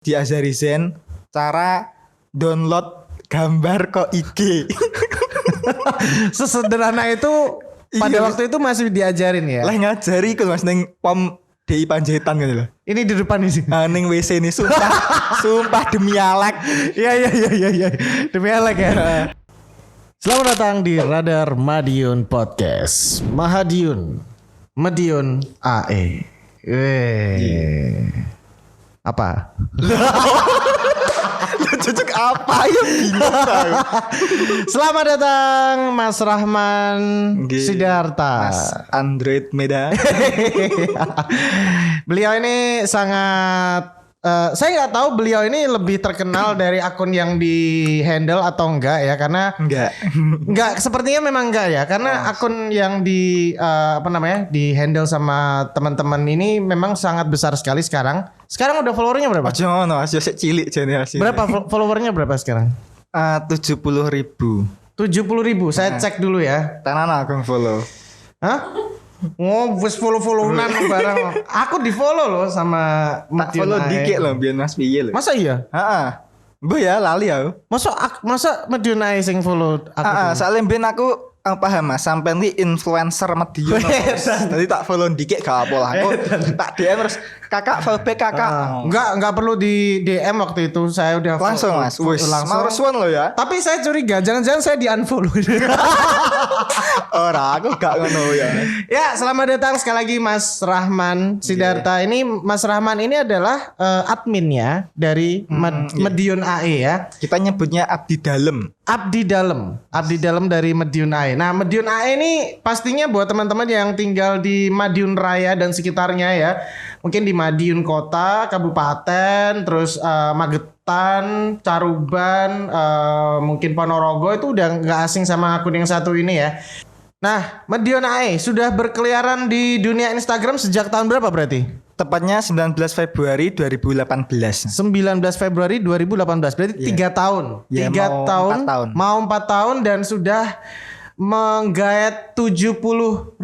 diajari Zen cara download gambar kok IG. Sesederhana itu pada Iya, waktu itu masih diajarin ya. Lah ngajari ku Mas ning pom DI Panjaitan gitu loh. Ini di depan di sini. Ning WC ini sumpah sumpah demi Alek. Iya. Demi Alek ya. Selamat datang di Radar Madiun Podcast. Mahadiun, Madiun AE. Apa? Cocok apa ya bingung tahu. Selamat datang Mas Rahman Nggih, Sidarta. Mas Android Medan. Beliau ini sangat saya nggak tahu beliau ini lebih terkenal dari akun yang di handle atau enggak ya, karena enggak, sepertinya memang enggak ya, karena akun yang di di handle sama teman-teman ini memang sangat besar sekali sekarang. Sekarang udah followernya berapa? Ojo ngono, Mas, yo sik cilik jane Mas. Berapa followernya berapa sekarang? 70.000. 70.000. Saya cek dulu ya. Tenan aku follow. Hah? Oh, wis follow-followan barang. Aku di-follow loh sama Tak follow dikit loh biar Mas piye lho. Masa iya? Heeh. Mbah ya lali aku. Masa Madiun Ae sing follow aku? Heeh, soalnya ben aku paham Mas, sampai ini influencer Madiun. Tadi tak follow dikit gak apa lah. Aku tak DM terus kakak follow back kakak. Enggak perlu di DM waktu itu, saya udah Langsung Mas. Wis, mau respon lo ya. Tapi saya curiga jangan-jangan saya di-unfollow. Ora, aku gak ngono ya. Ya, selamat datang sekali lagi Mas Rahman Sidarta. Ini Mas Rahman ini adalah adminnya dari Madiun AE ya. Kita nyebutnya abdi dalem. Abdi dalam dari Madiun AE. Nah, Madiun AE ini pastinya buat teman-teman yang tinggal di Madiun Raya dan sekitarnya ya. Mungkin di Madiun Kota, Kabupaten, terus Magetan, Caruban, mungkin Ponorogo itu udah nggak asing sama akun yang satu ini ya. Nah, Madiun AE sudah berkeliaran di dunia Instagram sejak tahun berapa berarti? Tepatnya 19 Februari 2018. 19 Februari 2018, berarti 3 tahun. Ya, 3 mau tahun, 4 tahun. mau 4 tahun dan sudah menggait 70,4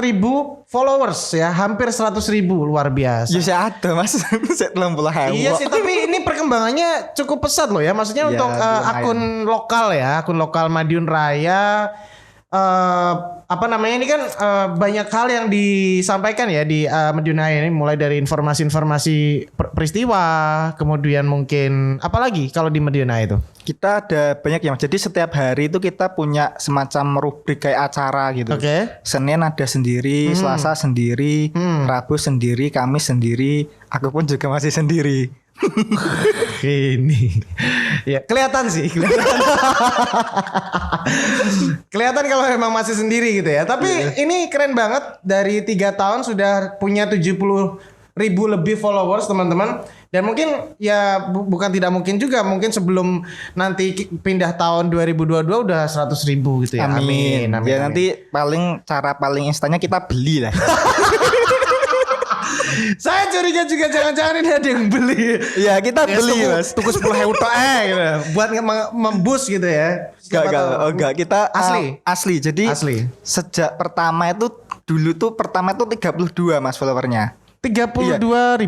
ribu followers ya, hampir 100 ribu, luar biasa. Ya saya ada Mas. Saya 30.000. Iya sih, tapi ini perkembangannya cukup pesat loh ya. Maksudnya Ya, untuk lumayan. akun lokal Madiun Raya. Ini kan banyak hal yang disampaikan ya di Madiun AE ini, mulai dari informasi-informasi peristiwa, kemudian mungkin apalagi kalau di Madiun AE itu. Kita ada banyak ya Mas. Jadi setiap hari itu kita punya semacam rubrik kayak acara gitu. Oke. Senin ada sendiri, Selasa sendiri, Rabu sendiri, Kamis sendiri. Aku pun juga masih sendiri. Ini ya kelihatan sih, kelihatan kalau memang masih sendiri gitu ya. Tapi ini keren banget, dari 3 tahun sudah punya 70.000 lebih followers teman-teman. Dan mungkin ya bukan tidak mungkin juga, mungkin sebelum nanti pindah tahun 2022 udah 100.000 gitu ya. Amin. Ya nanti cara paling instannya kita beli lah. Saya curiga juga jangan-jangan ini ada yang beli. Ya kita beli Mas. Tuku 10.000 gitu. Buat membus gitu ya. Enggak, kita asli. Jadi Asli. sejak pertama itu pertama itu 32 Mas followernya. 32.000. 32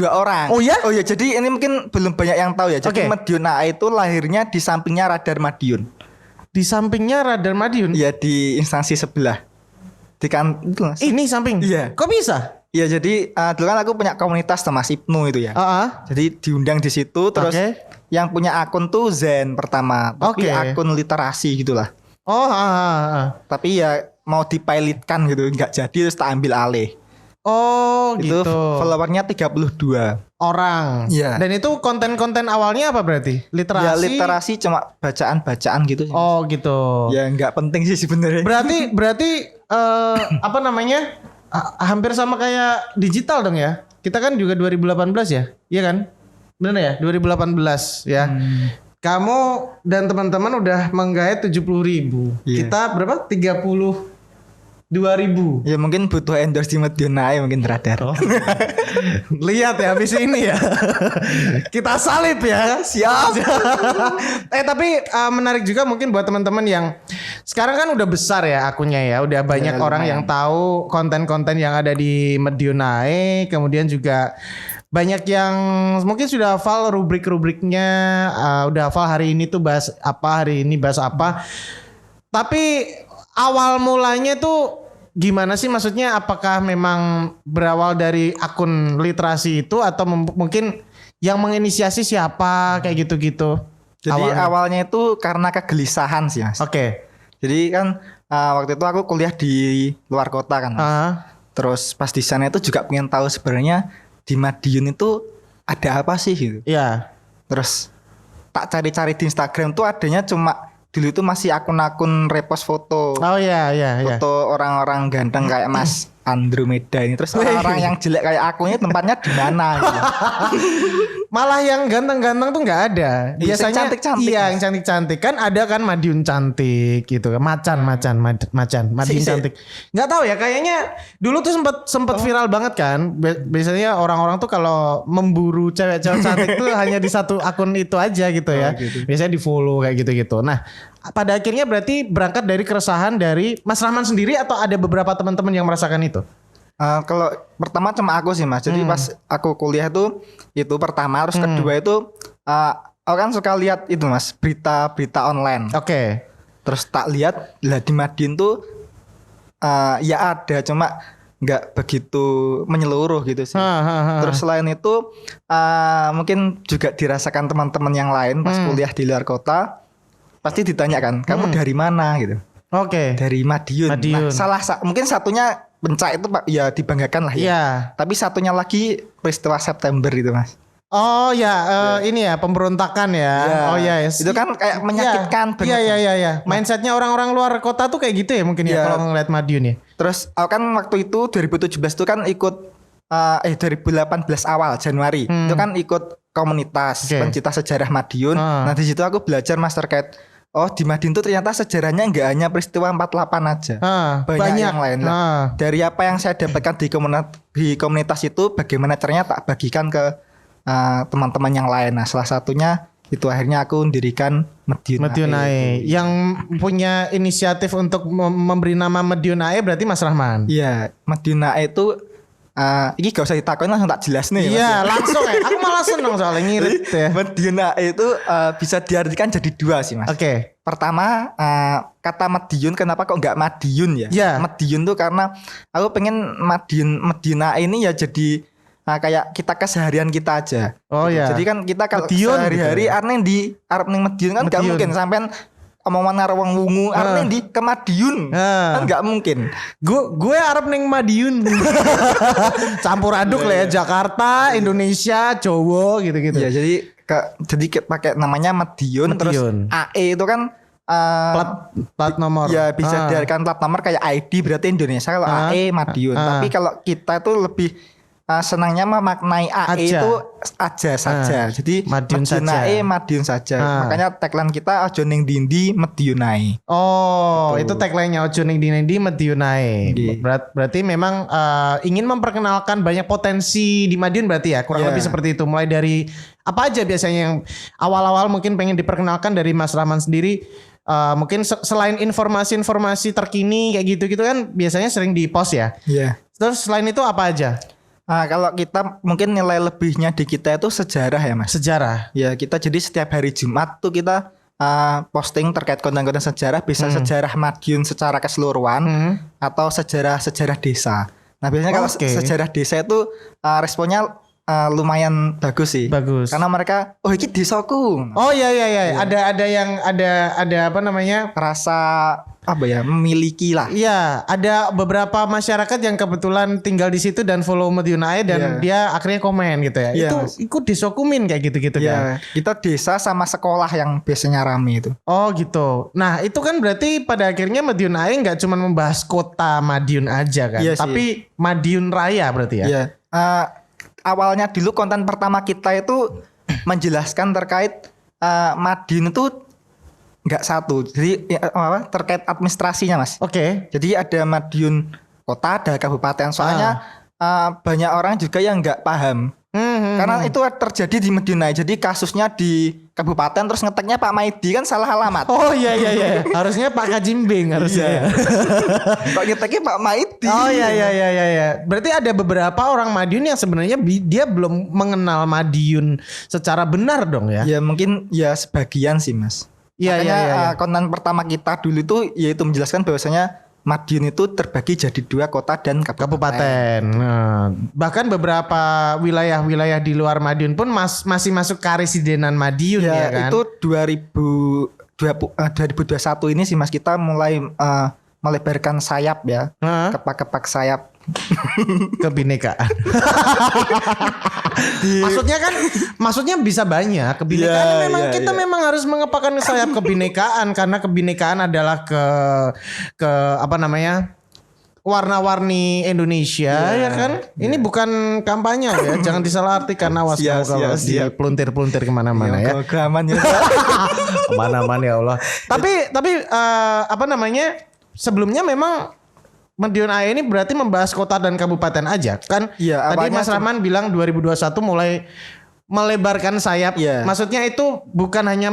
orang. Oh ya? Oh ya, jadi ini mungkin belum banyak yang tahu ya. Jadi Oke. Madiun AE itu lahirnya di sampingnya Radar Madiun. Di sampingnya Radar Madiun. Ya di instansi sebelah. Di kan itu Mas. Ini samping. Iya. Kok bisa? Ya jadi dulu kan aku punya komunitas Mas Ibnu itu ya. Jadi diundang di situ, terus Oke. yang punya akun tuh Zen pertama, tapi Oke. akun literasi gitulah. Tapi ya mau dipilotkan gitu, nggak jadi, terus tak ambil alih. Oh Itu gitu. followernya 32 Orang. Iya. Dan itu konten-konten awalnya apa berarti? Literasi. Ya literasi cuma bacaan-bacaan gitu sih. Oh gitu. Ya nggak penting sih sebenarnya. Berarti hampir sama kayak digital dong ya. Kita kan juga 2018 ya. Iya kan? Benar ya? 2018 ya. Kamu dan teman-teman udah menggait 70.000. Iya. Kita berapa? 32 2000. Ya mungkin butuh endorse di Madiun Ae mungkin radar. Lihat ya habis ini ya. Kita salib ya. Siap. Tapi menarik juga mungkin buat teman-teman yang sekarang kan udah besar ya akunnya ya. Udah banyak orang yang tahu konten-konten yang ada di Madiun Ae. Kemudian juga banyak yang mungkin sudah hafal rubrik-rubriknya, udah hafal hari ini tuh bahas apa, hari ini bahas apa. Tapi awal mulanya tuh gimana sih, maksudnya apakah memang berawal dari akun literasi itu atau mungkin yang menginisiasi siapa kayak gitu-gitu? Jadi awalnya itu karena kegelisahan sih Mas. Oke. Jadi kan waktu itu aku kuliah di luar kota kan Mas. Terus pas di sana itu juga pengen tahu sebenarnya di Madiun itu ada apa sih gitu. Iya. Terus tak cari-cari di Instagram tuh adanya cuma dulu itu masih akun-akun repost foto. Oh iya. Foto orang-orang ganteng kayak Mas Andromeda ini. Terus orang-orang yang jelek kayak aku ini tempatnya di mana gitu. Malah yang ganteng-ganteng tuh nggak ada. Biasanya cantik-cantik. Iya, yang cantik-cantik kan ada kan Madiun cantik gitu kan. Macan Madiun cantik. Nggak tahu ya, kayaknya dulu tuh sempet viral banget kan. Biasanya orang-orang tuh kalau memburu cewek-cewek cantik tuh hanya di satu akun itu aja gitu ya. Gitu. Biasanya di-follow kayak gitu-gitu. Nah, pada akhirnya berarti berangkat dari keresahan dari Mas Rahman sendiri atau ada beberapa teman-teman yang merasakan itu? Kalau pertama cuma aku sih Mas. Jadi pas aku kuliah itu pertama, terus kedua itu aku kan suka lihat itu Mas, berita-berita online. Oke. Terus tak lihat lah di Madiun tuh ya ada, cuma nggak begitu menyeluruh gitu sih. Terus selain itu mungkin juga dirasakan teman-teman yang lain pas kuliah di luar kota, pasti ditanyakan kamu dari mana gitu. Oke. Dari Madiun. Nah, mungkin satunya Pencak itu Pak ya dibanggakan lah ya. Iya. Tapi satunya lagi peristiwa September itu Mas. Oh ya, ini ya pemberontakan ya. Oh ya, yes. Itu kan kayak menyakitkan banget. Iya. Mindsetnya orang-orang luar kota tuh kayak gitu ya mungkin ya kalau ngeliat Madiun ya. Terus aku kan waktu itu 2017 itu kan ikut 2018 awal Januari itu kan ikut komunitas pencinta sejarah Madiun. Nah di situ aku belajar Mas terkait di Madiun tuh ternyata sejarahnya nggak hanya peristiwa 48 aja. Banyak yang lain lah. Dari apa yang saya dapatkan di komunitas itu, bagaimana caranya tak bagikan ke teman-teman yang lain. Nah salah satunya itu akhirnya aku mendirikan Madiun Ae. Yang punya inisiatif untuk memberi nama Madiun Ae berarti Mas Rahman. Iya, Madiun Ae itu ini gak usah ditakutin, langsung tak jelas nih. Iya langsung ya. Aku malah seneng soalnya ngirit ya. Madiun Ae itu bisa diartikan jadi dua sih Mas. Oke. Pertama kata Madiun, kenapa kok nggak Madiun ya? Madiun tuh karena aku pengen Madiun Ae ini ya jadi kayak kita keseharian kita aja. Oh iya. Jadi kan kita kalau sehari-hari gitu. Arne di Arab ning Madiun kan nggak mungkin sampean omongan karo wong wungu arep di ke Madiun kan nggak mungkin. Gue arep ning Madiun. Campur aduk lah ya, Jakarta, Indonesia, Jawa gitu-gitu. Ya jadi pakai namanya Madiun. Terus AE itu kan plat nomor. Ya bisa diartikan plat nomor kayak ID berarti Indonesia, kalau AE Madiun. Tapi kalau kita itu lebih senangnya memaknai AE itu aja saja. Jadi Madiun saja. Madiun saja. Makanya tagline kita ojo ning dindi Madiun Ae. Oh, itu tagline-nya ojo ning dindi Madiun Ae. Berarti memang ingin memperkenalkan banyak potensi di Madiun berarti ya. Kurang lebih seperti itu. Mulai dari apa aja biasanya yang awal-awal mungkin pengen diperkenalkan dari Mas Rahman sendiri. Mungkin selain informasi-informasi terkini kayak gitu-gitu kan biasanya sering di-post ya. Iya. Terus selain itu apa aja? Kalau kita mungkin nilai lebihnya di kita itu sejarah ya Mas. Sejarah. Ya kita jadi setiap hari Jumat tuh kita posting terkait konten-konten sejarah, bisa sejarah Madiun secara keseluruhan atau sejarah desa. Nah biasanya kalau sejarah desa itu responnya lumayan bagus sih. Bagus. Karena mereka ini desaku. Oh iya. Ada yang ada apa namanya? Rasa memiliki lah. Iya, ada beberapa masyarakat yang kebetulan tinggal di situ dan follow Madiun Ae dan dia akhirnya komen gitu ya. Itu ikut disokumin kayak gitu-gitu kan. Kita desa sama sekolah yang biasanya rame itu. Oh gitu. Nah, itu kan berarti pada akhirnya Madiun Ae enggak cuma membahas kota Madiun aja kan, tapi Madiun Raya berarti ya. Iya. Awalnya dulu konten pertama kita itu menjelaskan terkait Madiun itu nggak satu. Jadi terkait administrasinya Mas. Oke. Jadi ada Madiun kota, ada kabupaten. Soalnya banyak orang juga yang nggak paham. Karena itu terjadi di Madiun Ai. Jadi kasusnya di kabupaten terus ngeteknya Pak Maidi kan salah alamat. Oh iya. Harusnya Pak Kajimbing harusnya. Kok ngeteknya Pak Maidi? Oh iya. Berarti ada beberapa orang Madiun yang sebenarnya dia belum mengenal Madiun secara benar dong ya. Ya mungkin ya sebagian sih Mas. Makanya konten pertama kita dulu itu yaitu menjelaskan bahwasanya Madiun itu terbagi jadi 2 kota dan kabupaten. Nah, bahkan beberapa wilayah-wilayah di luar Madiun pun masih masuk karesidenan Madiun ya kan. Itu 2021 ini sih Mas kita mulai melebarkan sayap ya. Kepak-kepak sayap kebinekaan. Maksudnya bisa banyak kebinekaan. Memang harus mengepakkan sayap kebinekaan karena kebinekaan adalah ke apa namanya? Warna-warni Indonesia ya kan. Ini bukan kampanye ya. Jangan disalahartikan, awas kalau peluntir-peluntir kemana-mana ya. Kemana-mana ya Allah. Tapi apa namanya? Sebelumnya memang Madiun Ai ini berarti membahas kota dan kabupaten aja kan? Iya. Tadi Mas Rahman bilang 2021 mulai melebarkan sayap. Iya. Maksudnya itu bukan hanya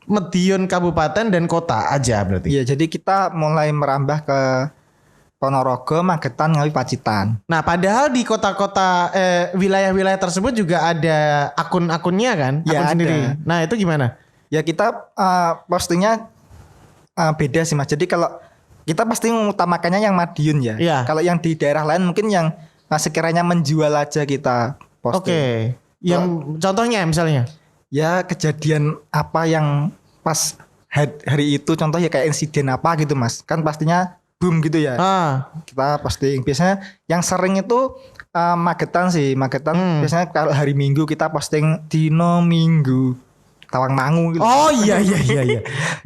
Madiun kabupaten dan kota aja berarti. Iya, jadi kita mulai merambah ke Ponorogo, Magetan, Ngawi, Pacitan. Nah, padahal di kota-kota wilayah-wilayah tersebut juga ada akun-akunnya kan? Ya, akun sendiri. ada. Nah, itu gimana? Ya kita postingnya beda sih Mas. Jadi kalau kita pasti mengutamakannya yang Madiun ya. Iya. Kalau yang di daerah lain mungkin yang sekiranya menjual aja kita posting. Oke. Yang contohnya misalnya? Ya kejadian apa yang pas hari itu contoh ya kayak insiden apa gitu Mas. Kan pastinya boom gitu ya. Kita posting. Biasanya yang sering itu Magetan sih. Magetan biasanya kalau hari Minggu kita posting Dino Minggu Tawangmangu gitu. Oh iya.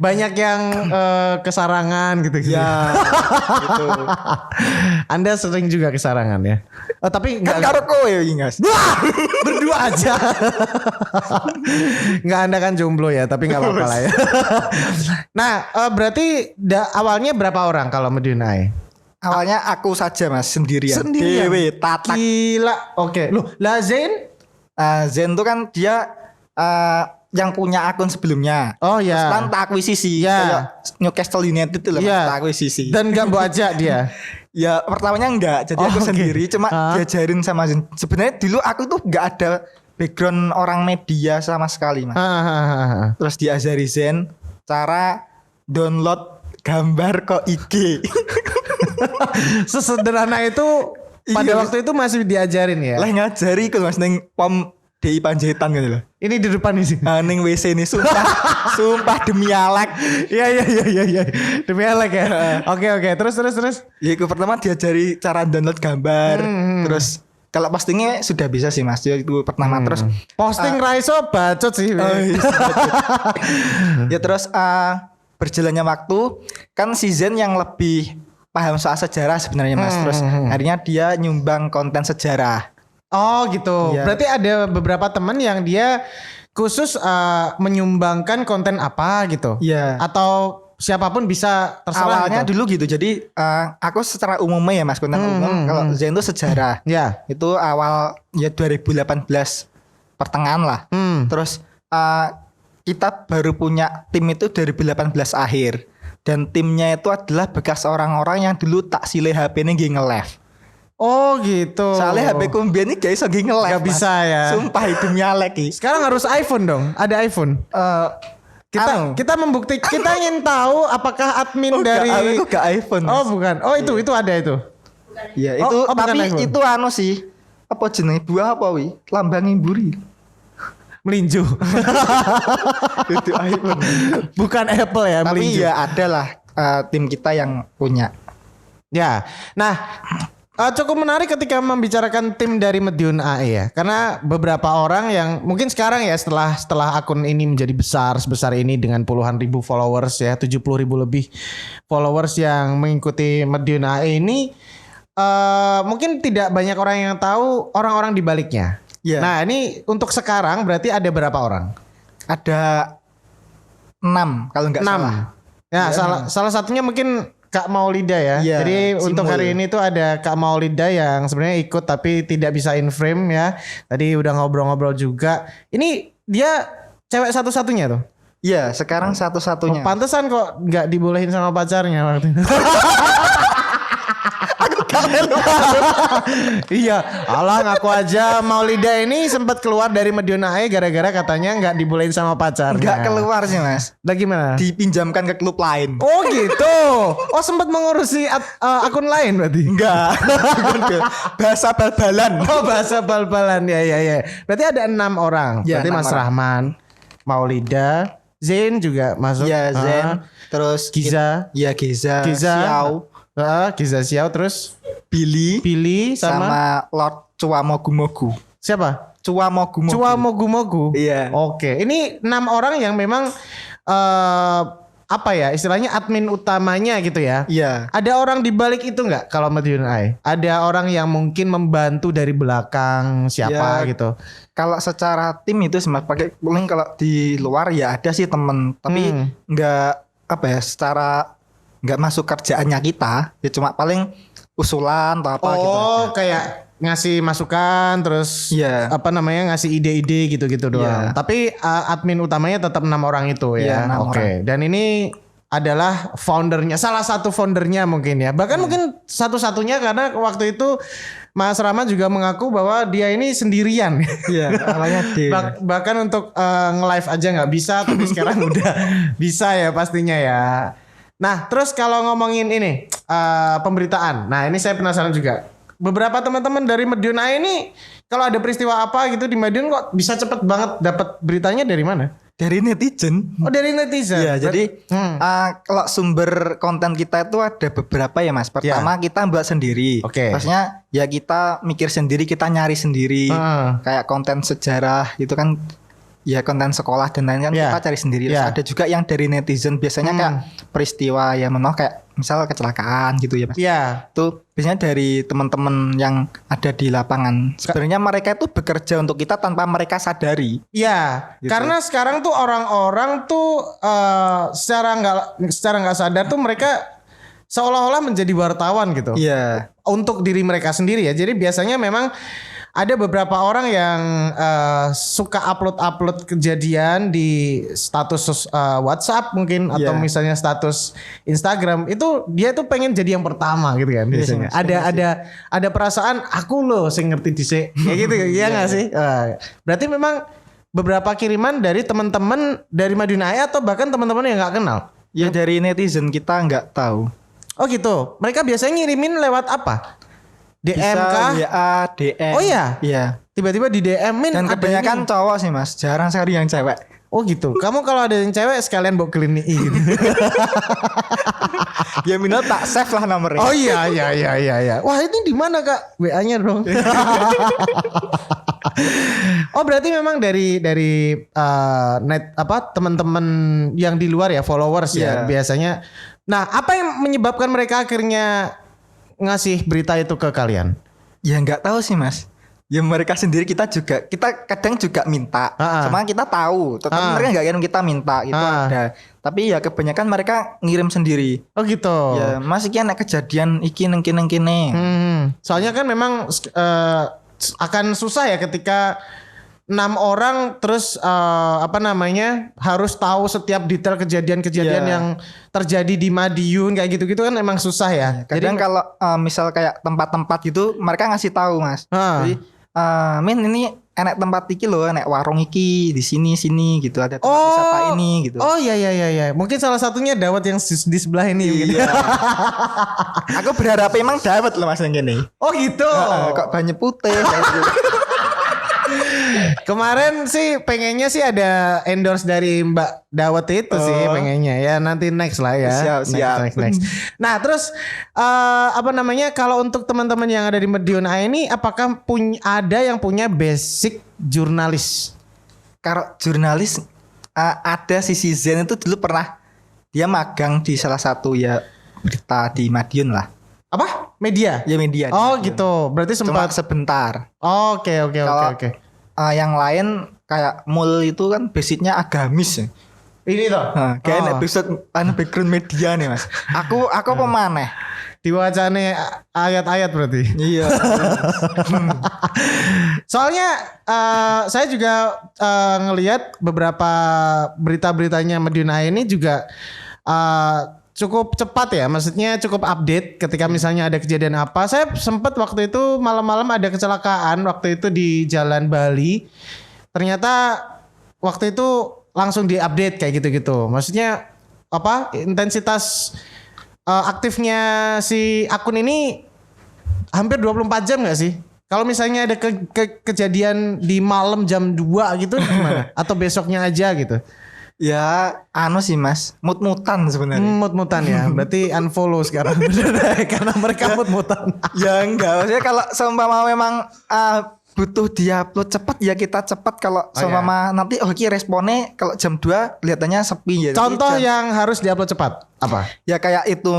Banyak yang kesarangan gitu. Ya. Gitu. Anda sering juga kesarangan ya. Tapi Kan karo kowe iki, Mas. Berdua aja. Enggak, Anda kan jomblo ya, tapi enggak apa-apa lah ya. Nah, berarti awalnya berapa orang kalau Madiun Ai? Awalnya aku saja Mas sendirian. Dewe tatak. Gila. Oke. Loh, lah Zain? Zen tuh kan dia yang punya akun sebelumnya. Oh ya. Terus kan tak akuisisi. Kayak Newcastle United itu loh tak akuisisi. Dan enggak mau ajak dia. Ya pertamanya enggak. Jadi aku sendiri cuma diajarin sama Zen. Sebenarnya dulu aku tuh enggak ada background orang media sama sekali Mas. Terus diajari Zen cara download gambar kok IG. Sesederhana itu pada waktu itu masih diajarin ya. Lah ngajari kan Mas neng pom DI Panjaitan gitu loh. Ini di depan nih sih. Ning WC ini sumpah demi Alek. Iya. Demi Alek ya. Oke. Terus. Ya itu pertama diajari cara download gambar. Terus kalau postingnya sudah bisa sih Mas. Itu pertama terus posting Raiso bacot sih. Ya terus berjalannya waktu kan season yang lebih paham soal sejarah sebenarnya Mas. Terus akhirnya dia nyumbang konten sejarah. Oh gitu. Ya. Berarti ada beberapa teman yang dia khusus menyumbangkan konten apa gitu. Iya. Atau siapapun bisa terserah. Awalnya gitu. dulu gitu. Jadi aku secara umumnya ya Mas konten umum. Kalau Zen itu sejarah. Ya. Itu awal ya 2018 pertengahan lah. Terus kita baru punya tim itu 2018 akhir. Dan timnya itu adalah bekas orang-orang yang dulu tak silih HP ini nge-live. Oh gitu. Soalnya HP kumbian ini guys lagi nge-live. Gak bisa ya. Sumpah hidungnya lagi. Sekarang harus iPhone dong. Ada iPhone. Kita membuktikan. Kita ingin tahu apakah admin dari. Aku gak iPhone. Oh bukan. Oh itu ada itu. Iya itu. Tapi itu sih. Apa jenis buah apa wi? Lambang imburi. Melinju. Itu iPhone. Bukan Apple ya. Tapi melinju. ya ada lah tim kita yang punya. Ya. Nah. Cukup menarik ketika membicarakan tim dari Madiun Ai ya. Karena beberapa orang yang mungkin sekarang ya setelah akun ini menjadi besar sebesar ini dengan puluhan ribu followers ya, 70.000 lebih followers yang mengikuti Madiun Ai ini mungkin tidak banyak orang yang tahu orang-orang di baliknya. Yeah. Nah, ini untuk sekarang berarti ada berapa orang? Ada 6 kalau nggak 6. salah. Ya, Iya, salah satunya mungkin Kak Maulida ya. Iya, Jadi untuk Simul. hari ini tuh ada Kak Maulida yang sebenarnya ikut tapi tidak bisa in frame ya. Tadi udah ngobrol-ngobrol juga. Ini dia cewek satu-satunya tuh. Iya, sekarang satu-satunya. Pantesan kok nggak dibolehin sama pacarnya waktu itu. Iya, alah ngaku aja Maulida ini sempat keluar dari Medion AE gara-gara katanya nggak dibolehin sama pacarnya. Nggak keluar sih Mas. Lah gimana? Dipinjamkan ke klub lain. Oh gitu. Oh sempat mengurusi akun lain berarti. Enggak. Bahasa bal-balan. Oh bahasa bal-balan ya. Berarti ada 6 orang. Ya, Berarti 6 Mas orang. Rahman, Maulida, Zain juga masuk. Iya, Zen. Terus Giza. Iya, Giza. Xiao, Giza Xiao, terus Billy Billy sama, sama Lord Chua Mogu Mogu. siapa? Chua Mogu Mogu. Chua Mogu Mogu. Iya. Oke, ini 6 orang yang memang apa ya istilahnya admin utamanya gitu ya. Iya. Ada orang di balik itu nggak kalau Medion AE? Ada orang yang mungkin membantu dari belakang siapa Ya, gitu? Kalau secara tim itu Mas pakai paling kalau di luar ya ada sih temen, tapi nggak apa ya secara nggak masuk kerjaannya kita, ya cuma paling usulan atau apa gitu. Oh, kayak ngasih masukan terus Iya. apa namanya ngasih ide-ide gitu-gitu doang. Iya. Tapi admin utamanya tetap 6 orang itu ya. Iya, 6 Oke. Dan ini adalah foundernya, salah satu foundernya mungkin ya. Bahkan mungkin satu-satunya karena waktu itu Mas Rama juga mengaku bahwa dia ini sendirian. Iya, awalnya dia. Bahkan untuk nge-live aja nggak bisa, tapi sekarang udah bisa ya pastinya ya. Nah, terus kalau ngomongin ini pemberitaan. Nah, ini saya penasaran juga. Beberapa teman-teman dari Medion AE ini kalau ada peristiwa apa gitu di Medion kok bisa cepet banget dapat beritanya dari mana? Dari netizen. Oh, dari netizen. Iya, jadi kalau sumber konten kita itu ada beberapa ya Mas. Pertama kita buat sendiri. Oke. Maksudnya ya kita mikir sendiri, kita nyari sendiri. Kayak konten sejarah itu kan ya konten sekolah dan lain-lain kan kita cari sendiri. Terus ada juga yang dari netizen biasanya kayak peristiwa ya kayak misal kecelakaan gitu ya Mas. Iya. Itu biasanya dari teman-teman yang ada di lapangan. Sebenarnya mereka itu bekerja untuk kita tanpa mereka sadari. Iya, Gitu. karena sekarang tuh orang-orang tuh secara nggak sadar tuh mereka seolah-olah menjadi wartawan gitu. Iya. Untuk diri mereka sendiri ya. Jadi biasanya memang ada beberapa orang yang suka upload kejadian di status WhatsApp mungkin atau misalnya status Instagram itu dia tuh pengen jadi yang pertama gitu kan biasanya. Ada perasaan aku loh sing ngerti dhisik. Kayak gitu ya enggak sih? Berarti memang beberapa kiriman dari teman-teman dari Medion AE atau bahkan teman-teman yang nggak kenal. Ya dari netizen kita nggak tahu. Oh gitu. Mereka biasanya ngirimin lewat apa? DM kah? WA, DM. Oh iya. Iya. Tiba-tiba di DM-in Dan ada kebanyakan ini. cowok sih Mas, jarang sekali yang cewek. Oh gitu. Kamu kalau ada yang cewek sekalian bawa klinik gitu. Ya minimal tak save lah nomornya. Oh iya. Wah ini di mana Kak? WA-nya dong. Oh berarti memang dari net apa teman-teman yang di luar ya followers ya biasanya. Nah apa yang menyebabkan mereka akhirnya ngasih berita itu ke kalian? Ya nggak tahu sih Mas. Ya mereka sendiri kita kadang juga minta. Sama kita tahu, tetapi mereka nggak kirim kita minta gitu ada. Tapi ya kebanyakan mereka ngirim sendiri. Oh gitu. Ya masih kian kejadian iki neng kene. Soalnya kan memang akan susah ya ketika 6 orang terus harus tahu setiap detail kejadian-kejadian yang terjadi di Madiun kayak gitu-gitu kan emang susah ya. Kadang kalau misal kayak tempat-tempat gitu mereka ngasih tahu Mas. Jadi Min ini enak tempat iki loh, enak warung iki di sini gitu ada tempat wisata ini gitu. Oh iya. Mungkin salah satunya Dawet yang di sebelah ini. Iya. Aku berharap emang Dawet loh Mas yang gini. Oh gitu. Kok banyak putih gitu. Kemarin sih pengennya sih ada endorse dari Mbak Dawet itu sih pengennya ya nanti next lah ya. Siap. Next. Nah terus kalau untuk teman-teman yang ada di Medion AE ini apakah ada yang punya basic jurnalis? Kalau jurnalis ada sisi Zen itu dulu pernah dia magang di salah satu ya berita di Madiun lah. Apa? Media? Ya media. Oh gitu. Berarti Cuma sempat sebentar. Oke. Yang lain kayak mul itu kan basicnya agamis ya. Ini toh. Kayak episode background media nih Mas. Aku apa maneh? Diwacane ayat-ayat berarti. Iya. Soalnya saya juga ngelihat beberapa berita-beritanya Madiun AI ini juga cukup cepat ya, maksudnya cukup update ketika misalnya ada kejadian apa. Saya sempat waktu itu malam-malam ada kecelakaan waktu itu di Jalan Bali. Ternyata waktu itu langsung diupdate kayak gitu-gitu. Maksudnya apa? Intensitas aktifnya si akun ini hampir 24 jam gak sih? Kalau misalnya ada kejadian di malam jam 2 gitu gimana? Atau besoknya aja gitu? Ya sih Mas, mut-mutan sebenarnya. Mut-mutan ya, berarti unfollow sekarang. Karena mereka mut-mutan. Ya enggak, maksudnya kalau seumpama memang butuh diupload cepat ya kita cepat. Kalau seumpama nanti responnya kalau jam 2 kelihatannya sepi ya. Contoh yang harus diupload cepat apa? Ya kayak itu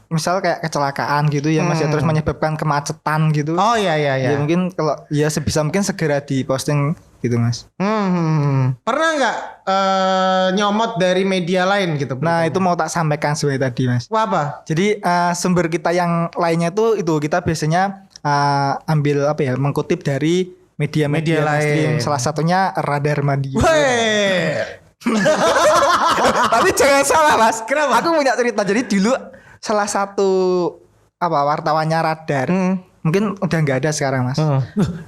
misal kayak kecelakaan gitu ya Mas ya, terus menyebabkan kemacetan gitu. Oh iya. Ya mungkin kalau ya sebisa mungkin segera diposting gitu Mas. Pernah nggak nyomot dari media lain gitu? Nah itu mau tak sampaikan sebenarnya tadi Mas. Wah, apa? Jadi sumber kita yang lainnya itu kita biasanya ambil mengkutip dari media-media mainstream. Salah satunya Radar Madiun. Tapi jangan salah Mas. Kenapa? Aku punya cerita. Jadi dulu salah satu wartawannya Radar mungkin udah nggak ada sekarang Mas.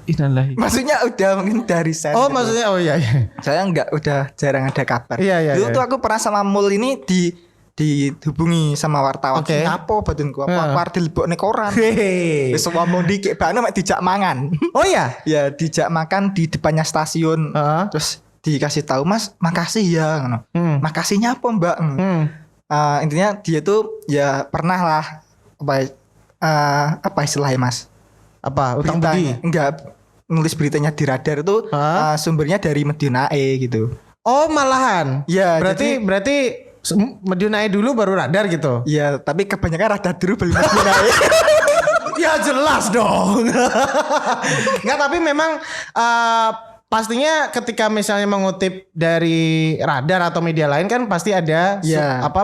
Innalillahi. Maksudnya udah mungkin dari saya. Oh gitu. Maksudnya iya. Saya udah jarang ada kabar. Iya. Dulu tuh aku pernah sama Mul ini dihubungi sama wartawan. Apa batinku? Apa arti lebokne koran? Wis ngomong dikit bane mek dijak mangan. Oh iya. Ya dijak makan di depannya stasiun. Terus dikasih tahu Mas, makasih ya ngono. Makasihnya apa Mbak? Intinya dia tuh ya pernah lah apa istilahnya Mas? Apa? Utang budi? Enggak, nulis beritanya di Radar itu sumbernya dari Madiun AI gitu. Oh malahan. Ya, berarti Madiun AI dulu baru Radar gitu. Ya, tapi kebanyakan Radar dulu baru Madiun AI. Ya jelas dong. Enggak, tapi memang pastinya ketika misalnya mengutip dari Radar atau media lain kan pasti ada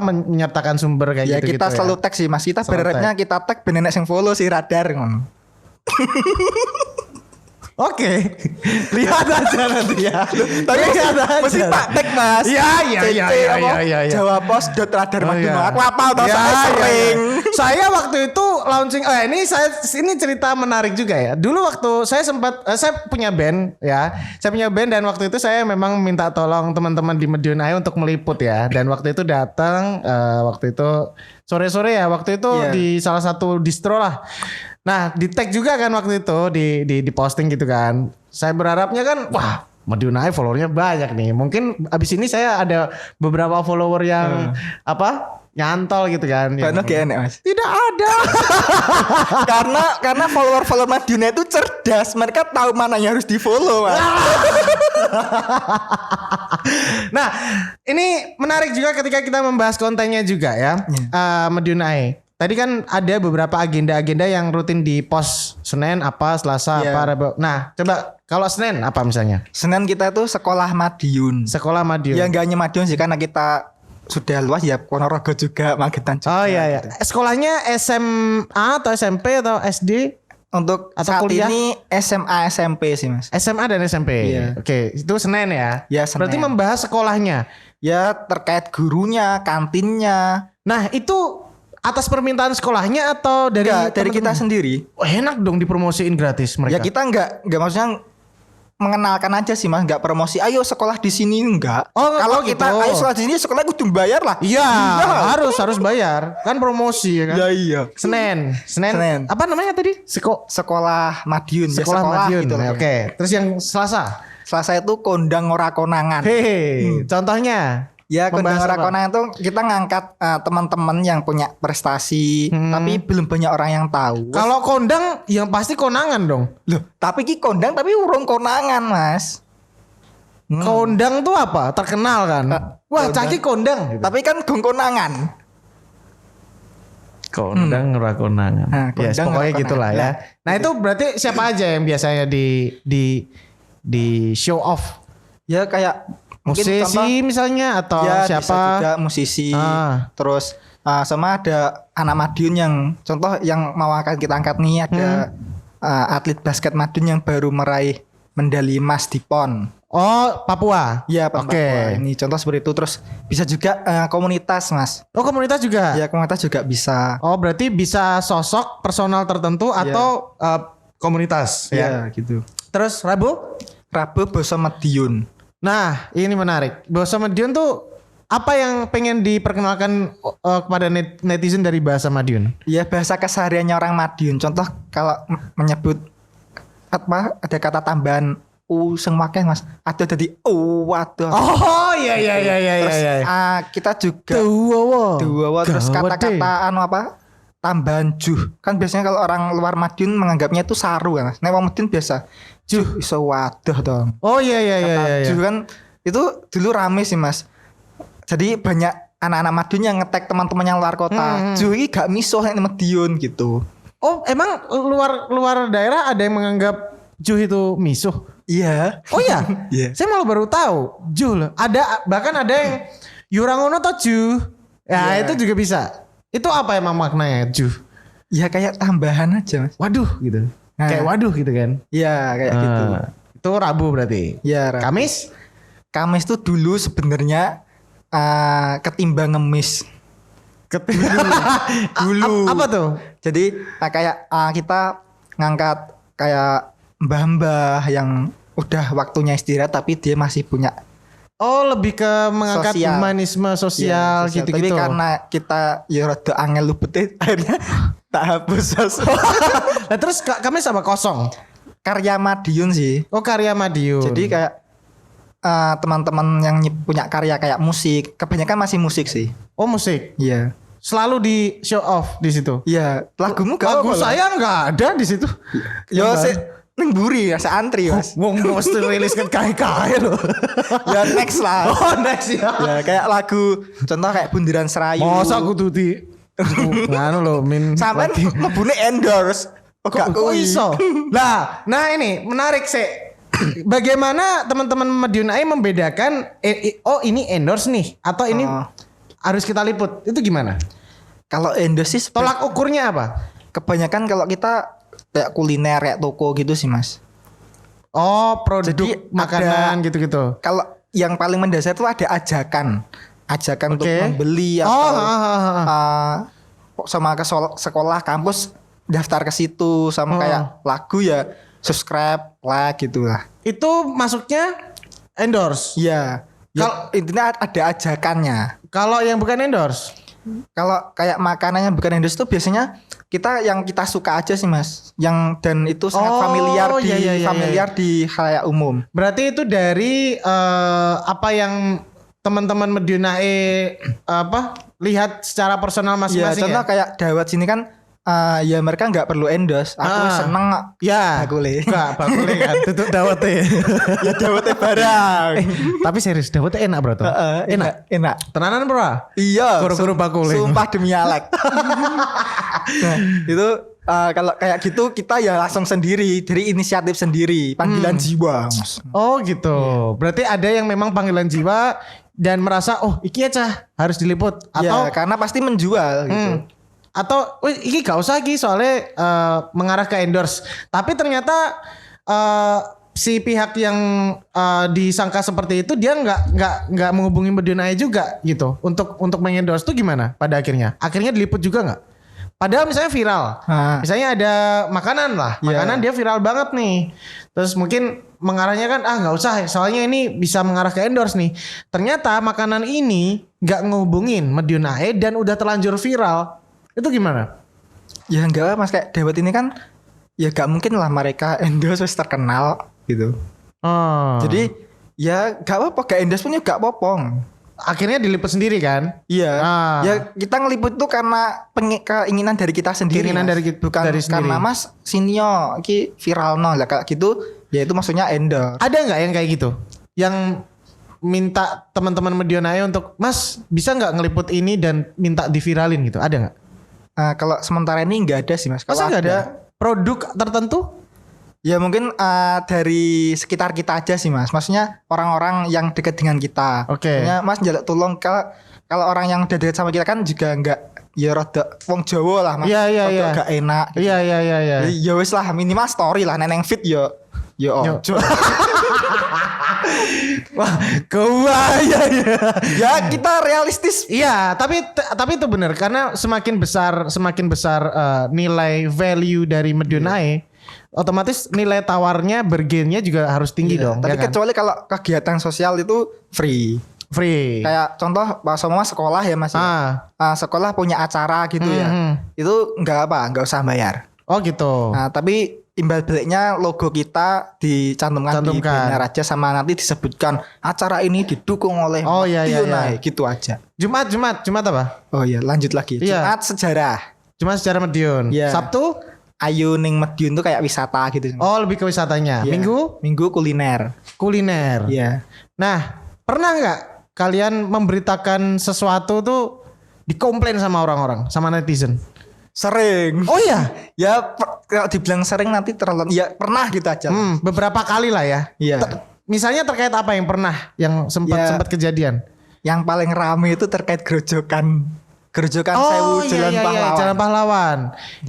menyertakan sumber kayak gitu. Kita selalu tag sih Mas. Kita beratnya kita tag beneran yang follow si Radar ngono. Oke. Lihat aja nanti ya. Tapi mesti tak tag Mas. Iya. Jawapos.radar Madiun. Aku hafal toh saya sering. Saya waktu itu launching ini cerita menarik juga ya. Dulu waktu saya sempat saya punya band ya. Saya punya band dan waktu itu saya memang minta tolong teman-teman di Madiun AI untuk meliput ya. Dan waktu itu datang waktu itu sore-sore ya. Waktu itu di salah satu distro lah. Nah, di tag juga kan waktu itu di posting gitu kan. Saya berharapnya kan wah, Madiun AI followernya banyak nih. Mungkin abis ini saya ada beberapa follower yang nyantol gitu kan. Banyak ya enak Mas. Tidak ada. karena follower Madiun itu cerdas. Mereka tahu mana yang harus di-follow Mas. Nah, ini menarik juga ketika kita membahas kontennya juga ya. Madiun AI. Tadi kan ada beberapa agenda-agenda yang rutin di post Senin apa, Selasa apa, Rabu. Nah, coba kalau Senin apa misalnya? Senin kita itu sekolah Madiun. Sekolah Madiun. Ya enggak hanya Madiun sih karena kita sudah luas ya, Ponorogo juga, Magetan juga. Oh iya. Gitu. Sekolahnya SMA atau SMP atau SD? Untuk atau saat kuliah? ini SMA SMP sih Mas. SMA dan SMP. Iya. Oke, itu Senin ya. Ya Senin. Berarti membahas sekolahnya. Ya terkait gurunya, kantinnya. Nah itu atas permintaan sekolahnya atau dari kita sendiri? Oh, enak dong dipromosiin gratis mereka. Ya kita enggak maksudnya mengenalkan aja sih Mas, enggak promosi. Ayo sekolah di sini enggak. Kalau kita gitu. ayo sekolah di sini sekolah kudu bayar lah. Iya, harus bayar. Kan promosi ya kan? Ya iya. Senin. Apa namanya tadi? Sekolah Madiun. Sekolah Madiun. Gitu lah. Oke. Terus yang Selasa itu kondang ora konangan. Contohnya? Ya kondang ora konangan itu kita ngangkat teman-teman yang punya prestasi, tapi belum banyak orang yang tahu. Kalau kondang yang pasti konangan dong. Loh, tapi ki kondang tapi urung konangan, Mas. Kondang tuh apa? Terkenal kan? Wah, caki kondang. Gitu. Tapi kan gong konangan. Kondang ora konangan. Nah, ya, pokoknya gitulah ya. Nah, itu berarti siapa aja yang biasanya di show off? Ya kayak Mungkin musisi misalnya atau ya, siapa? bisa juga musisi. Terus sama ada anak Madiun yang contoh yang mau akan kita angkat nih ada atlet basket Madiun yang baru meraih medali emas di PON. Oh, Papua. Iya, Papua. Oke. Ini contoh seperti itu. Terus bisa juga komunitas, Mas. Oh, komunitas juga. Ya, komunitas juga bisa. Oh, berarti bisa sosok personal tertentu atau komunitas Ya, gitu. Terus Rabu Basa Madiun. Nah, ini menarik. Bahasa Madiun tuh apa yang pengen diperkenalkan kepada netizen dari bahasa Madiun? Ya, bahasa kesehariannya orang Madiun. Contoh kalau menyebut apa ada kata tambahan sing wakeh Mas. Ada tadi waduh. Oh, iya. Terus kita juga duwawa terus Gawat kata-kata apa? Tambahan juh. Kan biasanya kalau orang luar Madiun menganggapnya itu saru kan Mas. Nek wong Madiun biasa juh iso waduh dong. Oh iya. Juh kan itu dulu rame sih Mas. Jadi banyak anak-anak Madiun yang nge-tag teman-teman yang luar kota. Juh ini gak misuh nek Madiun gitu. Oh, emang luar daerah ada yang menganggap juh itu misuh? Iya. Oh iya? Iya. Saya malah baru tahu. Juh loh. Bahkan ada yang yurangono to juh. Ya, itu juga bisa. Itu apa emang maknanya juh? Ya kayak tambahan aja Mas. Waduh gitu. Kayak waduh gitu kan. Iya kayak gitu. Itu Rabu berarti. Ya, Rabu. Kamis tuh dulu sebenarnya ketimbang ngemis. Dulu. Apa tuh? Jadi kayak kita ngangkat kayak mbah-mbah yang udah waktunya istirahat tapi dia masih punya lebih ke mengangkat humanisme sosial gitu. gitu-gitu. Tapi karena kita ya rada angel lupet akhirnya tak hapus sosial. Nah, terus Kamis apa kosong? Karya Madiun sih. Oh, karya Madiun. Jadi kayak teman-teman yang punya karya kayak musik, kebanyakan masih musik sih. Oh, musik. Iya. Selalu di show off di situ. Iya, lagumu Lagu saya nggak ada di situ. Yo neng buri ya seantri Mas. Wong mesti rilis kan kai loh. Ya next lah. Oh, next ya. Ya kayak lagu contoh kayak Bundaran Serayu. Masa aku tuh di nganu loh min sampai ngebune endorse. Kok iso? Nah ini menarik sih. Bagaimana teman-teman Madiun AI membedakan ini endorse nih atau ini harus kita liput? Itu gimana? Kalau endorse sih tolak ukurnya apa? Kebanyakan kalau kita kayak kuliner kayak toko gitu sih Mas. Oh, produk jadi makanan gitu-gitu. Kalau yang paling mendasar itu ada ajakan untuk membeli atau sama ke sekolah kampus daftar ke situ sama kayak lagu ya subscribe like gitulah. Itu masuknya endorse. Iya. Kalau intinya ada ajakannya. Kalau yang bukan endorse? Kalau kayak makanannya bukan endorse itu biasanya yang kita suka aja sih Mas. Yang dan itu sangat familiar di khalayak umum. Berarti itu dari apa yang teman-teman Madiun AI lihat secara personal masing-masing. Contoh kayak Dawat sini kan ya mereka nggak perlu endorse. Aku seneng bakule. Enggak, bakule kan tutup dawete. Ya dawete barang. Tapi serius dawete enak bro tuh. Enak. Tenanan bro? Iya. Guru-guru bakule. Sumpah demi Alek. Nah, itu kalau kayak gitu kita ya langsung sendiri dari inisiatif sendiri, panggilan jiwa. Oh gitu. Berarti ada yang memang panggilan jiwa dan merasa iki aja harus diliput atau karena pasti menjual gitu. Atau ini gak usah soalnya mengarah ke endorse. Tapi ternyata si pihak yang disangka seperti itu dia nggak menghubungi Madiun AI juga gitu untuk mengendorse tuh gimana pada akhirnya? Akhirnya diliput juga nggak? Padahal misalnya viral, misalnya ada makanan lah, makanan dia viral banget nih. Terus mungkin mengarahnya kan nggak usah, soalnya ini bisa mengarah ke endorse nih. Ternyata makanan ini nggak ngehubungin Madiun AI dan udah terlanjur viral. Itu gimana? Ya enggak Mas, kayak Dawet ini kan ya gak mungkin lah mereka endorse terkenal gitu. Jadi ya gak apa-apa, gak endorse pun ya gak popong. Akhirnya diliput sendiri kan? Iya. Ya kita ngeliput tuh karena keinginan dari kita sendiri. Keinginan dari kita, bukan dari karena sendiri. Mas Sinyo iki viral no lah kayak gitu. Ya itu maksudnya endorse. Ada nggak yang kayak gitu? Yang minta teman-teman Madiun AI untuk Mas bisa nggak ngeliput ini dan minta diviralin gitu? Ada nggak? Kalau sementara ini nggak ada sih Mas. Kalau Masa nggak ada produk tertentu? Ya mungkin dari sekitar kita aja sih Mas. Maksudnya orang-orang yang dekat dengan kita. Oke. Maksudnya Mas njaluk tolong kalau orang yang udah dekat sama kita kan juga enggak ya rada wong Jawa lah Mas. Iya, iya, Rada iya. enggak enak. Iya. Jadi, ya wis lah minimal story lah neneng fit yo ojo. Wah, kebaya ya. Ya kita realistis. Iya, tapi itu benar karena semakin besar nilai value dari Medion Ae, otomatis nilai tawarnya bergennya juga harus tinggi Iya, dong. tapi ya kan? kecuali kalau kegiatan sosial itu free. Free. Kayak contoh Pak Somoma sekolah ya Mas. Ya. Sekolah punya acara gitu ya. Itu enggak usah bayar. Oh gitu. Nah, tapi imbal baliknya logo kita dicantumkan di banner aja sama nanti disebutkan acara ini didukung oleh Medion Ae gitu aja. Jumat apa? Oh iya, lanjut lagi. Iya. Jumat sejarah. Jumat sejarah Medion. Iya. Sabtu Ayu ning Medion tuh kayak wisata gitu. oh lebih ke wisatanya. Iya. Minggu kuliner. Kuliner. Iya. Nah, pernah nggak kalian memberitakan sesuatu tuh dikomplain sama orang-orang, sama netizen? Sering. Oh iya. Ya kalau dibilang sering nanti terlalu ya pernah gitu aja. Beberapa kali lah ya. Iya. Misalnya terkait apa yang pernah yang sempat kejadian? Yang paling rame itu terkait gerojokan Sewu Jalan Pahlawan. Jalan Pahlawan.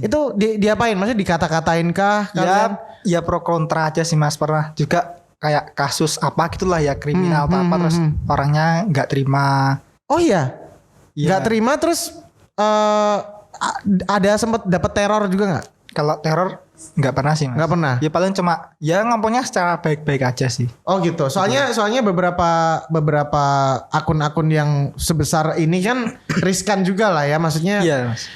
Itu diapain? Maksudnya dikata-katain kah kalian? Ya pro kontra aja sih Mas, pernah juga kayak kasus apa gitulah ya kriminal apa terus orangnya nggak terima. Oh iya. Nggak terima terus ada sempat dapat teror juga nggak? Kalau teror nggak pernah sih Mas. Nggak pernah. Ya paling cuma ya ngomongnya secara baik-baik aja sih. Oh gitu. Soalnya beberapa akun-akun yang sebesar ini kan riskan juga lah ya. Maksudnya Iya Mas.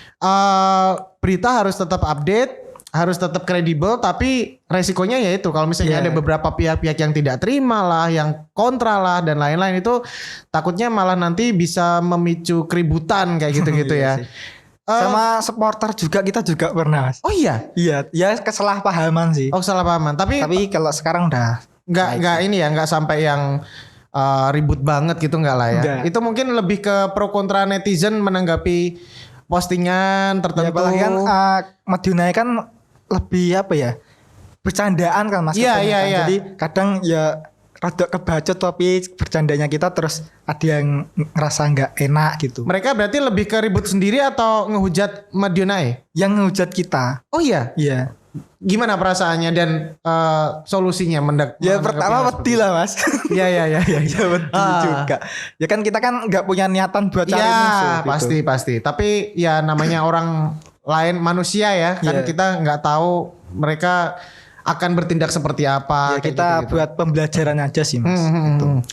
Berita harus tetap update, harus tetap kredibel, tapi resikonya ya itu kalau misalnya ada beberapa pihak-pihak yang tidak terima lah, yang kontra lah dan lain-lain itu takutnya malah nanti bisa memicu keributan kayak gitu-gitu ya. Sih. Sama supporter kita juga pernah Mas. Oh iya. Iya, ya kesalahpahaman sih. Oh salah pahaman. Tapi kalau sekarang udah nggak ini ya, nggak sampai yang ribut banget gitu nggak lah ya. Enggak. Itu mungkin lebih ke pro kontra netizen menanggapi postingan tertentu. Ya apalagi kan Medion Ae kan lebih apa ya? Bercandaan kan Mas. Iya. Jadi kadang ya rada kebacot tapi bercandanya kita terus ada yang ngerasa nggak enak gitu. Mereka berarti lebih ke ribut sendiri atau ngehujat Medion Ae? Yang ngehujat kita. Oh iya. Iya. Gimana perasaannya dan solusinya Ya pertama wedi lah Mas. Iya. Ya wedi juga. Ya kan kita kan nggak punya niatan buat cari musuh. Ya pasti. Tapi ya namanya orang lain manusia ya. Kan kita nggak tahu mereka akan bertindak seperti apa. Ya, kita gitu. Buat pembelajaran aja sih Mas. Gitu.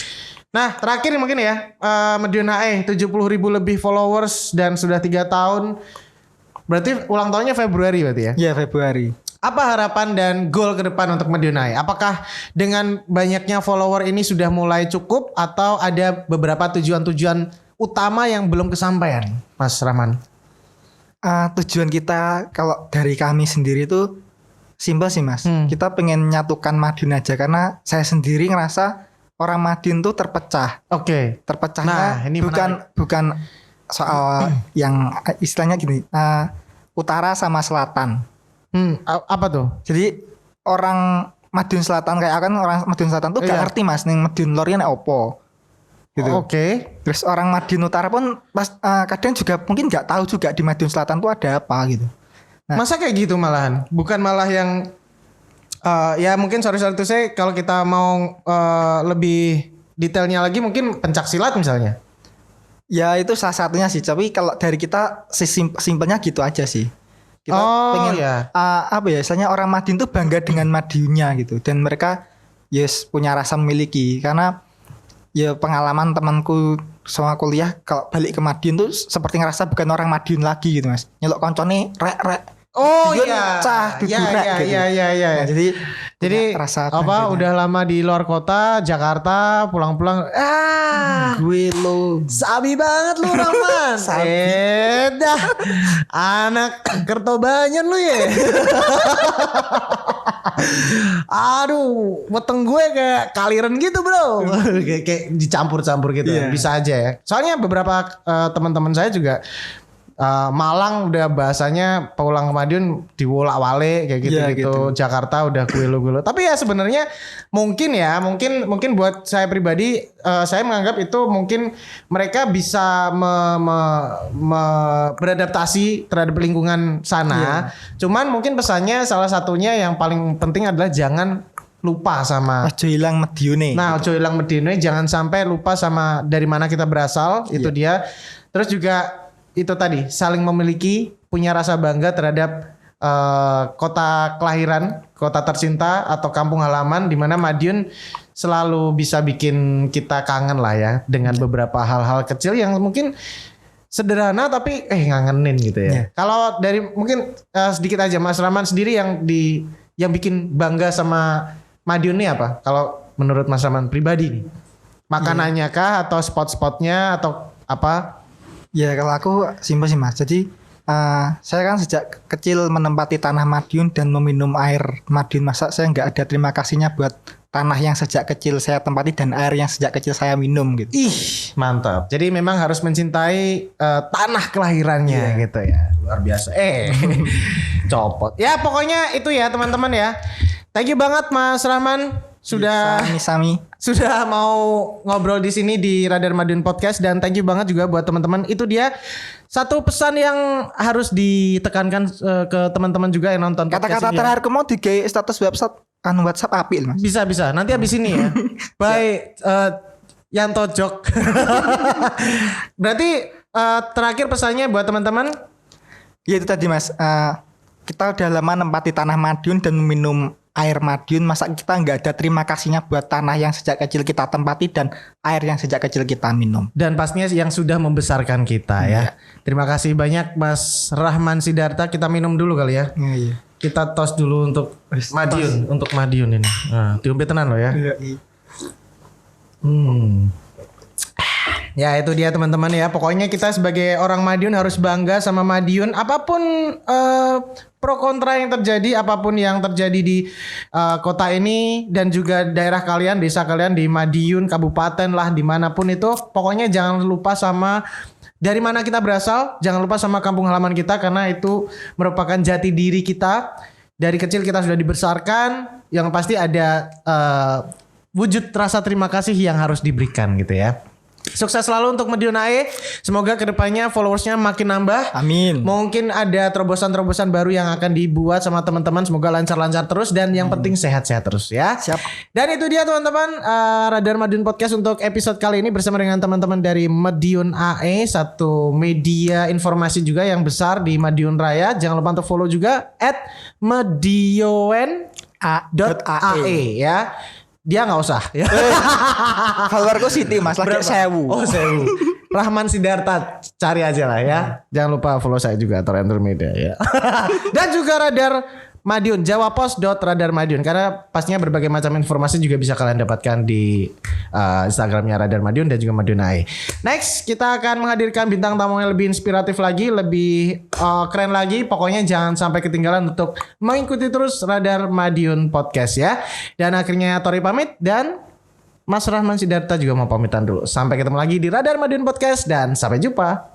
Nah terakhir mungkin ya Medion Ae 70.000 lebih followers dan sudah 3 tahun. Berarti ulang tahunnya Februari berarti ya? Iya Februari. Apa harapan dan goal ke depan untuk Medion Ae? Apakah dengan banyaknya follower ini sudah mulai cukup atau ada beberapa tujuan-tujuan utama yang belum kesampaian, Mas Rahman? Tujuan kita kalau dari kami sendiri itu simpel sih Mas. Kita pengen nyatukan Medion aja karena saya sendiri ngerasa orang Medion tuh terpecah. Oke. Terpecahnya ini bukan soal yang istilahnya gini, utara sama selatan. Apa tuh? Jadi orang Medion Selatan kayak kan orang Medion Selatan tuh gak ngerti Mas ning Medion Lor nek opo. Gitu. Oke. Terus orang Medion Utara pun kadang juga mungkin nggak tahu juga di Medion Selatan tuh ada apa gitu. Nah, masa kayak gitu malahan? Bukan malah yang ya mungkin sorry itu saya kalau kita mau lebih detailnya lagi mungkin pencak silat misalnya. Ya itu salah satunya sih. Tapi kalau dari kita simpelnya gitu aja sih. Kita pengen apa ya? Misalnya orang Medion tuh bangga dengan Medionnya gitu. Dan mereka punya rasa memiliki karena ya pengalaman temanku sama kuliah kalau balik ke Medion tuh seperti ngerasa bukan orang Medion lagi gitu Mas. Nyelok koncone rek. Oh iya. Cah dudurek gitu. Iya. Nah, jadi rasa apa udah lama di luar kota Jakarta pulang-pulang gue lo sabi banget lu Rahman. Dah anak Kertobanyan lu ya. Aduh, weteng gue kayak kaliren gitu bro. kayak dicampur-campur gitu. Bisa aja ya. Soalnya beberapa teman-teman saya juga Malang udah bahasanya pulang ke Madiun diwolak-walik kayak gitu Iya, gitu. Jakarta udah kuilu-kuilu. Tapi ya sebenarnya mungkin buat saya pribadi saya menganggap itu mungkin mereka bisa beradaptasi terhadap lingkungan sana. Cuman mungkin pesannya salah satunya yang paling penting adalah jangan lupa sama Ojo hilang Madiune. Nah, ojo hilang Medine, jangan sampai lupa sama dari mana kita berasal, itu dia. Terus juga itu tadi, saling memiliki, punya rasa bangga terhadap kota kelahiran, kota tercinta atau kampung halaman, di mana Madiun selalu bisa bikin kita kangen lah ya dengan beberapa hal-hal kecil yang mungkin sederhana tapi ngangenin gitu ya. Kalau dari mungkin sedikit aja Mas Rahman sendiri yang bikin bangga sama Madiun ini apa? Kalau menurut Mas Rahman pribadi nih, makanannya kah atau spot-spotnya atau apa? Ya kalau aku simpel sih Mas. Jadi saya kan sejak kecil menempati tanah Madiun dan meminum air Madiun. Masa saya nggak ada terima kasihnya buat tanah yang sejak kecil saya tempati dan air yang sejak kecil saya minum gitu. Ih, mantap. Jadi memang harus mencintai tanah kelahirannya gitu ya. Luar biasa. Copot. Ya pokoknya itu ya teman-teman ya. Thank you banget Mas Rahman sudah Sami. sudah mau ngobrol di sini di Radar Madiun Podcast, dan thank you banget juga buat teman-teman. Itu dia satu pesan yang harus ditekankan ke teman-teman juga yang nonton podcast Kata-kata ini. terakhir mau di status WhatsApp WhatsApp apil Mas. Bisa nanti habis ini ya. Baik, Yanto Jok. Berarti terakhir pesannya buat teman-teman. Ya itu tadi Mas. Kita udah lama nempati tanah Madiun dan minum air Madiun. Masa kita nggak ada terima kasihnya buat tanah yang sejak kecil kita tempati dan air yang sejak kecil kita minum. Dan pastinya yang sudah membesarkan kita ya. Terima kasih banyak Mas Rahman Sidarta. Kita minum dulu kali ya. Iya. Kita tos dulu untuk Madiun, untuk Madiun ini. Nah, diombe tenan loh ya. Iya. Ya itu dia teman-teman ya. Pokoknya kita sebagai orang Madiun harus bangga sama Madiun. Apapun pro kontra yang terjadi, apapun yang terjadi di kota ini dan juga daerah kalian, desa kalian di Madiun, kabupaten lah, dimanapun itu, pokoknya jangan lupa sama dari mana kita berasal, jangan lupa sama kampung halaman kita, karena itu merupakan jati diri kita. Dari kecil kita sudah dibesarkan, yang pasti ada wujud rasa terima kasih yang harus diberikan gitu ya. Sukses selalu untuk Madiun AE. Semoga kedepannya followersnya makin nambah. Amin. Mungkin ada terobosan-terobosan baru yang akan dibuat sama teman-teman. Semoga lancar-lancar terus dan yang penting sehat-sehat terus ya. Siap. Dan itu dia teman-teman, Radar Madiun Podcast untuk episode kali ini bersama dengan teman-teman dari Madiun AE, satu media informasi juga yang besar di Madiun Raya. Jangan lupa untuk follow juga @madiun.ae ya. Dia nggak usah ya. Followerku Siti Mas lagi 1000. Oh 1000. Rahman Sidarta, cari aja lah ya. Jangan lupa follow saya juga atau Render Media ya. Dan juga Radar Madiun, jawapos.radar Madiun, karena pastinya berbagai macam informasi juga bisa kalian dapatkan di Instagramnya Radar Madiun dan juga Madiun AE. Next kita akan menghadirkan bintang tamu yang lebih inspiratif lagi, lebih keren lagi. Pokoknya jangan sampai ketinggalan untuk mengikuti terus Radar Madiun Podcast ya. Dan akhirnya Tori pamit dan Mas Rahman Sidarta juga mau pamitan dulu. Sampai ketemu lagi di Radar Madiun Podcast dan sampai jumpa.